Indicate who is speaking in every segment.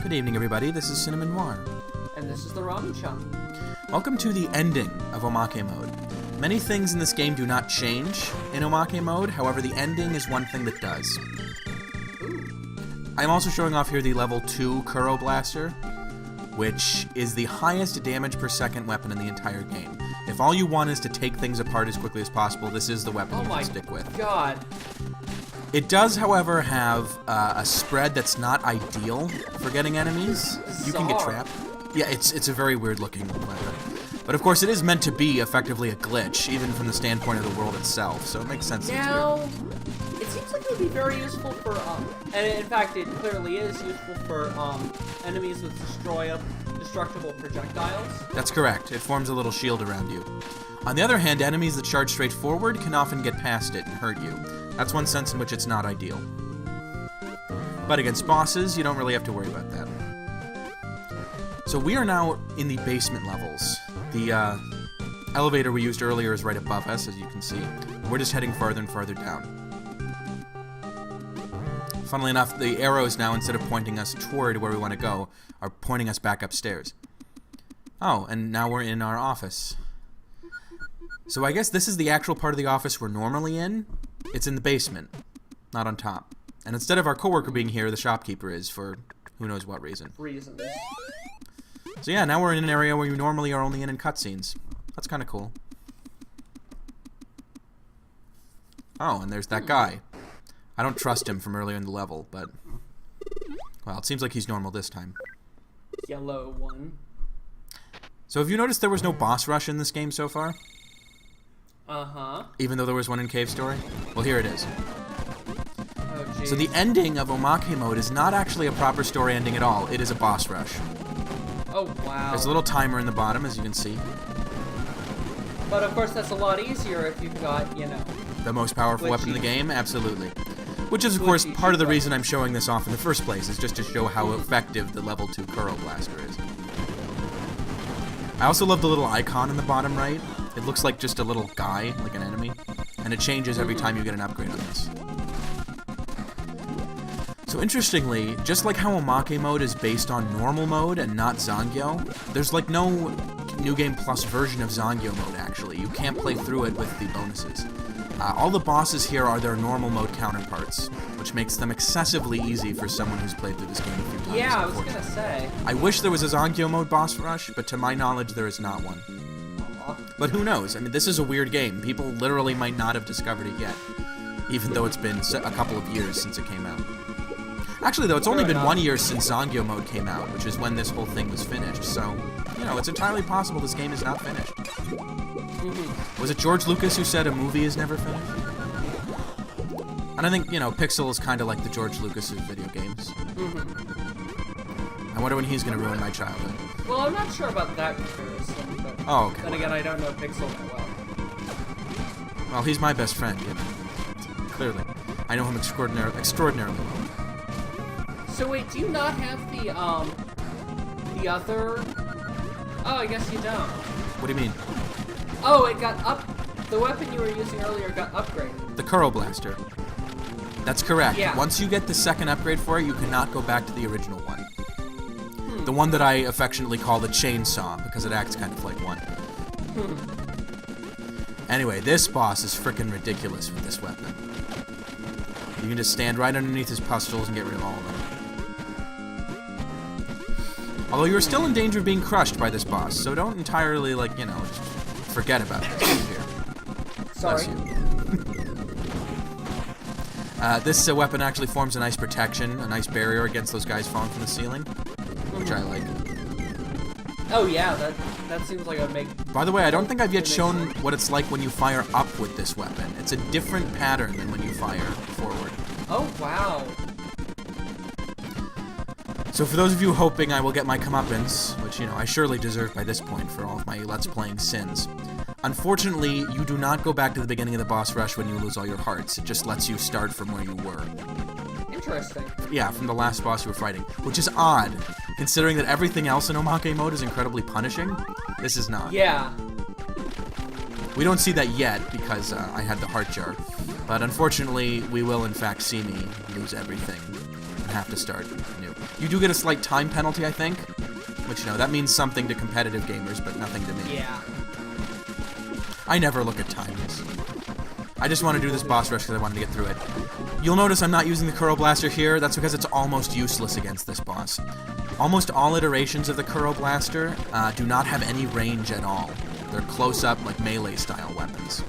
Speaker 1: Good evening, everybody. This is Cinnamon Noir.
Speaker 2: And this is the Ramen Shop.
Speaker 1: Welcome to the ending of Omake mode. Many things in this game do not change in Omake mode, however the ending is one thing that does. I'm also showing off here the level 2 Kero blaster, which is the highest damage per second weapon in the entire game. If all you want is to take things apart as quickly as possible, this is the weapon you can stick with.
Speaker 2: Oh my god.
Speaker 1: It does, however, have a spread that's not ideal for getting enemies. You can get trapped. Yeah, it's a very weird looking weapon. But of course, it is meant to be effectively a glitch, even from the standpoint of the world itself, so it makes sense that it's weird.
Speaker 2: It seems like it would be very useful for, and in fact, it clearly is useful for, enemies with destructible projectiles.
Speaker 1: That's correct. It forms a little shield around you. On the other hand, enemies that charge straight forward can often get past it and hurt you. That's one sense in which it's not ideal. But against bosses, you don't really have to worry about that. So we are now in the basement levels. The elevator we used earlier is right above us, as you can see. We're just heading farther and farther down. Funnily enough, the arrows now, instead of pointing us toward where we want to go, are pointing us back upstairs. Oh, and now we're in our office. So I guess this is the actual part of the office we're normally in. It's in the basement, not on top. And instead of our coworker being here, the shopkeeper is, for who knows what reason. So yeah, now we're in an area where you normally are only in cutscenes. That's kind of cool. Oh, and there's that guy. I don't trust him from earlier in the level, but... well, it seems like he's normal this time.
Speaker 2: Yellow one.
Speaker 1: So have you noticed there was no boss rush in this game so far?
Speaker 2: Uh-huh.
Speaker 1: Even though there was one in Cave Story? Well, here it is.
Speaker 2: Oh, geez.
Speaker 1: So the ending of Omake mode is not actually a proper story ending at all. It is a boss rush.
Speaker 2: Oh, wow.
Speaker 1: There's a little timer in the bottom, as you can see.
Speaker 2: But, of course, that's a lot easier if you've got, you know...
Speaker 1: the most powerful weapon in the game? Absolutely. Which is, of course, part of the reason I'm showing this off in the first place, is just to show how effective the level 2 Kero blaster is. I also love the little icon in the bottom right. It looks like just a little guy, like an enemy. And it changes every time you get an upgrade on this. So interestingly, just like how Omake mode is based on normal mode and not Zangyo, there's like no New Game Plus version of Zangyo mode, actually. You can't play through it with the bonuses. All the bosses here are their normal mode counterparts, which makes them excessively easy for someone who's played through this game a few times.
Speaker 2: Yeah, I was gonna say.
Speaker 1: I wish there was a Zangyo mode boss rush, but to my knowledge, there is not one. But who knows? I mean, this is a weird game. People literally might not have discovered it yet, even though it's been a couple of years since it came out. Actually, though, it's only been 1 year since Zangyo mode came out, which is when this whole thing was finished, so, you know, it's entirely possible this game is not finished. Was it George Lucas who said a movie is never finished? And I think, you know, Pixel is kind of like the George Lucas of video games. I wonder when he's going to ruin my childhood.
Speaker 2: Well, I'm not sure about that comparison, but...
Speaker 1: oh, okay.
Speaker 2: Then again, I don't know Pixel that well.
Speaker 1: Well, he's my best friend, you know. Clearly. I know him extraordinarily well.
Speaker 2: So wait, do you not have the other... oh, I guess you don't.
Speaker 1: What do you mean?
Speaker 2: Oh, it got up... the weapon you were using earlier got upgraded.
Speaker 1: The Kero blaster. That's correct.
Speaker 2: Yeah.
Speaker 1: Once you get the second upgrade for it, you cannot go back to the original one. The one that I affectionately call the chainsaw, because it acts kind of like one. Anyway, this boss is frickin' ridiculous with this weapon. You can just stand right underneath his pustules and get rid of all of them. Although you're still in danger of being crushed by this boss, so don't entirely, like, you know, just forget about it. Here.
Speaker 2: Sorry.
Speaker 1: Bless you. This weapon actually forms a nice protection, a nice barrier against those guys falling from the ceiling, which I like.
Speaker 2: Oh yeah, that seems like it would make...
Speaker 1: by the way, I don't think I've yet shown what it's like when you fire up with this weapon. It's a different pattern than when you fire forward.
Speaker 2: Oh, wow.
Speaker 1: So for those of you hoping I will get my comeuppance, which, you know, I surely deserve by this point for all of my Let's Playing sins, unfortunately, you do not go back to the beginning of the boss rush when you lose all your hearts. It just lets you start from where you were.
Speaker 2: Interesting.
Speaker 1: Yeah, from the last boss you were fighting, which is odd, considering that everything else in Omake mode is incredibly punishing. This is not.
Speaker 2: Yeah.
Speaker 1: We don't see that yet, because I had the heart jar. But unfortunately, we will in fact see me lose everything and have to start new. You do get a slight time penalty, I think. Which, you know, that means something to competitive gamers, but nothing to me.
Speaker 2: Yeah.
Speaker 1: I never look at times. I just want to do this boss rush because I wanted to get through it. You'll notice I'm not using the Kero Blaster here. That's because it's almost useless against this boss. Almost all iterations of the Kero Blaster do not have any range at all. They're close-up, like melee-style weapons.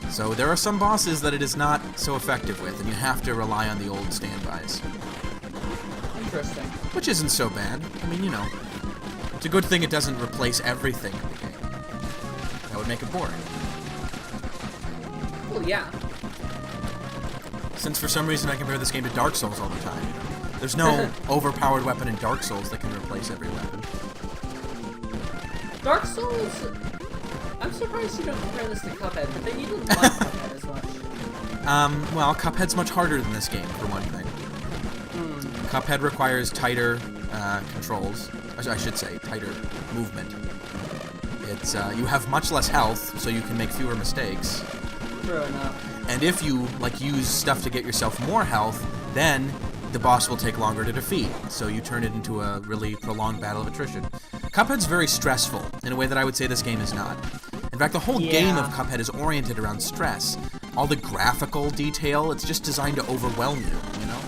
Speaker 1: So there are some bosses that it is not so effective with, and you have to rely on the old standbys.
Speaker 2: Interesting.
Speaker 1: Which isn't so bad. I mean, you know, it's a good thing it doesn't replace everything in the game. That would make it boring.
Speaker 2: Well, yeah.
Speaker 1: Since for some reason I compare this game to Dark Souls all the time. There's no overpowered weapon in Dark Souls that can replace every weapon.
Speaker 2: Dark Souls... I'm surprised you don't compare this to Cuphead, but then you didn't like Cuphead as much.
Speaker 1: Well, Cuphead's much harder than this game, for one thing. Cuphead requires tighter controls. I should say, tighter movement. It's you have much less health, so you can make fewer mistakes.
Speaker 2: True enough.
Speaker 1: And if you, like, use stuff to get yourself more health, then the boss will take longer to defeat, so you turn it into a really prolonged battle of attrition. Cuphead's very stressful, in a way that I would say this game is not. In fact, the whole game of Cuphead is oriented around stress. All the graphical detail, it's just designed to overwhelm you, you know?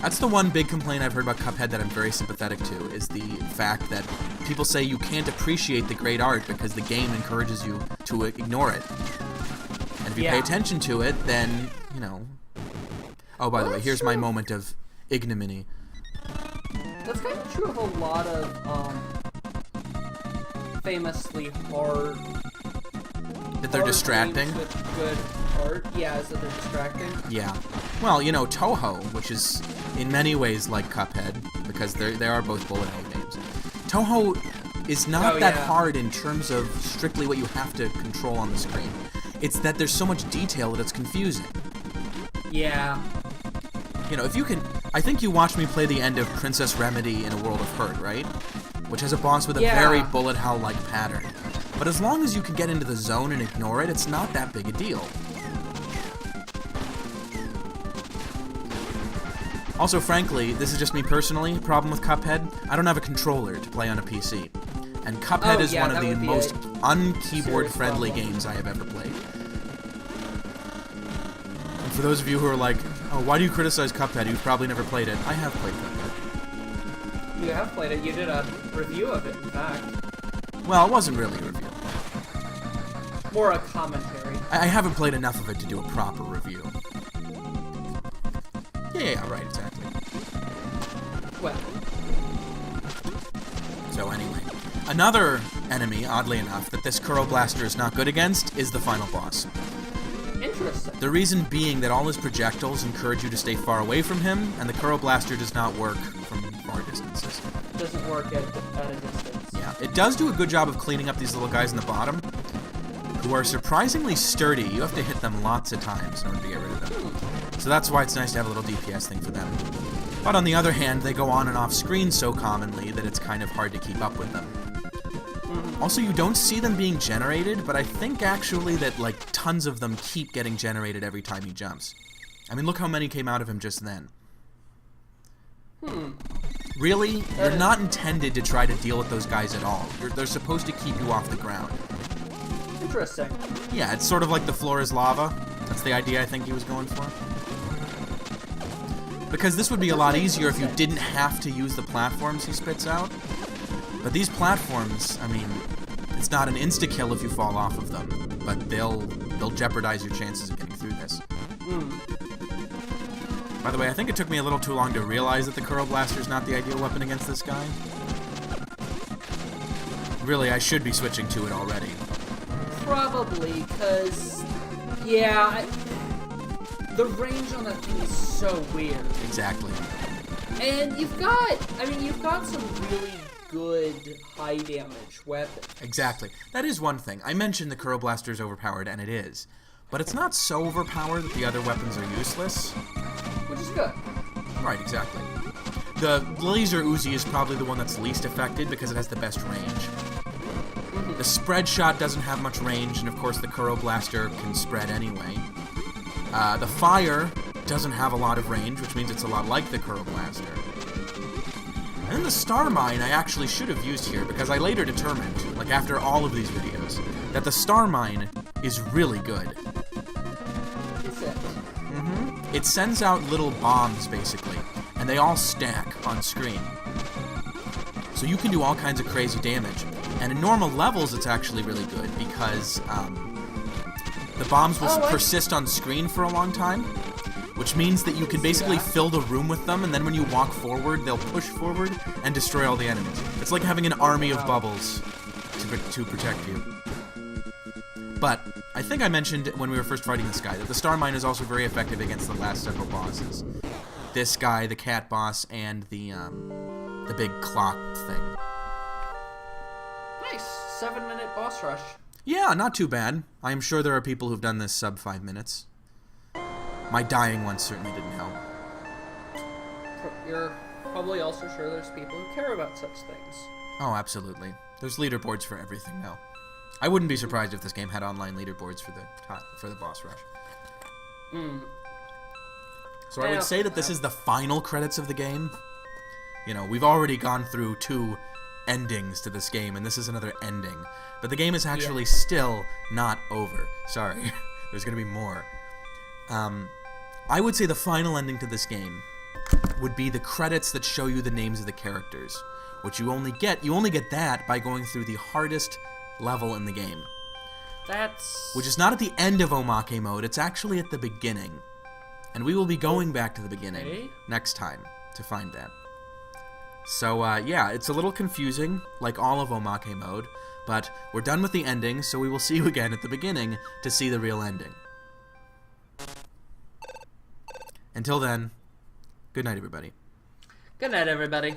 Speaker 1: That's the one big complaint I've heard about Cuphead that I'm very sympathetic to, is the fact that people say you can't appreciate the great art because the game encourages you to ignore it. And if you pay attention to it, then, you know... Oh, by the way, here's my moment of ignominy.
Speaker 2: That's kind of true of a lot of, famously hard...
Speaker 1: That they're distracting?
Speaker 2: With good art. Yeah, is that they're distracting?
Speaker 1: Yeah. Well, you know, Toho, which is in many ways like Cuphead, because they are both bullet hell games. Toho is not that hard in terms of strictly what you have to control on the screen. It's that there's so much detail that it's confusing.
Speaker 2: Yeah.
Speaker 1: You know, if you can... I think you watched me play the end of Princess Remedy in A World of Hurt, right? Which has a boss with a very bullet hell-like pattern. But as long as you can get into the zone and ignore it, it's not that big a deal. Also, frankly, this is just me personally, problem with Cuphead, I don't have a controller to play on a PC. And Cuphead is one of the most un-keyboard-friendly games I have ever played. And for those of you who are like, oh, why do you criticize Cuphead? You've probably never played it. I have played Cuphead.
Speaker 2: You have played it. You did a review of it, in fact.
Speaker 1: Well, it wasn't really a review.
Speaker 2: More a commentary.
Speaker 1: I haven't played enough of it to do a proper review. Yeah, right, exactly.
Speaker 2: Well.
Speaker 1: So anyway, another enemy, oddly enough, that this Kero Blaster is not good against is the final boss.
Speaker 2: Interesting.
Speaker 1: The reason being that all his projectiles encourage you to stay far away from him, and the Kero Blaster does not work from far distances.
Speaker 2: Doesn't work at a distance.
Speaker 1: Yeah, it does do a good job of cleaning up these little guys in the bottom, who are surprisingly sturdy. You have to hit them lots of times in order to get rid of them. So that's why it's nice to have a little DPS thing for them. But on the other hand, they go on and off screen so commonly that it's kind of hard to keep up with them. Also, you don't see them being generated, but I think actually that, like, tons of them keep getting generated every time he jumps. I mean, look how many came out of him just then. Really? They're not intended to try to deal with those guys at all. They're supposed to keep you off the ground.
Speaker 2: Interesting.
Speaker 1: Yeah, it's sort of like the floor is lava. That's the idea I think he was going for. Because this would be a lot easier if you didn't have to use the platforms he spits out. But these platforms, I mean, it's not an insta-kill if you fall off of them, but they'll jeopardize your chances of getting through this. By the way, I think it took me a little too long to realize that the Kero Blaster is not the ideal weapon against this guy. Really, I should be switching to it already.
Speaker 2: Probably, because, yeah, the range on that thing is so weird.
Speaker 1: Exactly.
Speaker 2: And you've got some really good high damage weapons.
Speaker 1: Exactly. That is one thing. I mentioned the Kero Blaster is overpowered, and it is. But it's not so overpowered that the other weapons are useless.
Speaker 2: Which is good.
Speaker 1: Right, exactly. The Laser Uzi is probably the one that's least affected because it has the best range. The Spread Shot doesn't have much range, and of course the Kero Blaster can spread anyway. The Fire doesn't have a lot of range, which means it's a lot like the Kero Blaster. And then the Star Mine I actually should have used here, because I later determined, like after all of these videos, that the Star Mine is really good.
Speaker 2: Is it?
Speaker 1: It sends out little bombs, basically, and they all stack on screen. So you can do all kinds of crazy damage. And in normal levels, it's actually really good, because the bombs will persist on screen for a long time, which means that you can basically fill the room with them, and then when you walk forward, they'll push forward and destroy all the enemies. It's like having an army of bubbles to protect you. But I think I mentioned when we were first fighting this guy that the Star Mine is also very effective against the last several bosses. This guy, the cat boss, and the big clock thing.
Speaker 2: Nice. 7-minute boss rush.
Speaker 1: Yeah, not too bad. I am sure there are people who've done this sub 5 minutes. My dying one certainly didn't help.
Speaker 2: You're probably also sure there's people who care about such things.
Speaker 1: Oh, absolutely. There's leaderboards for everything now. I wouldn't be surprised if this game had online leaderboards for the boss rush. So I would say that this is the final credits of the game. You know, we've already gone through 2 endings to this game, and this is another ending. But the game is actually still not over. Sorry. There's going to be more. I would say the final ending to this game would be the credits that show you the names of the characters, which you only get that by going through the hardest level in the game. Which is not at the end of Omake mode, it's actually at the beginning. And we will be going back to the beginning next time to find that. So, yeah, it's a little confusing, like all of Omake mode, but we're done with the ending, so we will see you again at the beginning to see the real ending. Until then, good night, everybody.
Speaker 2: Good night, everybody.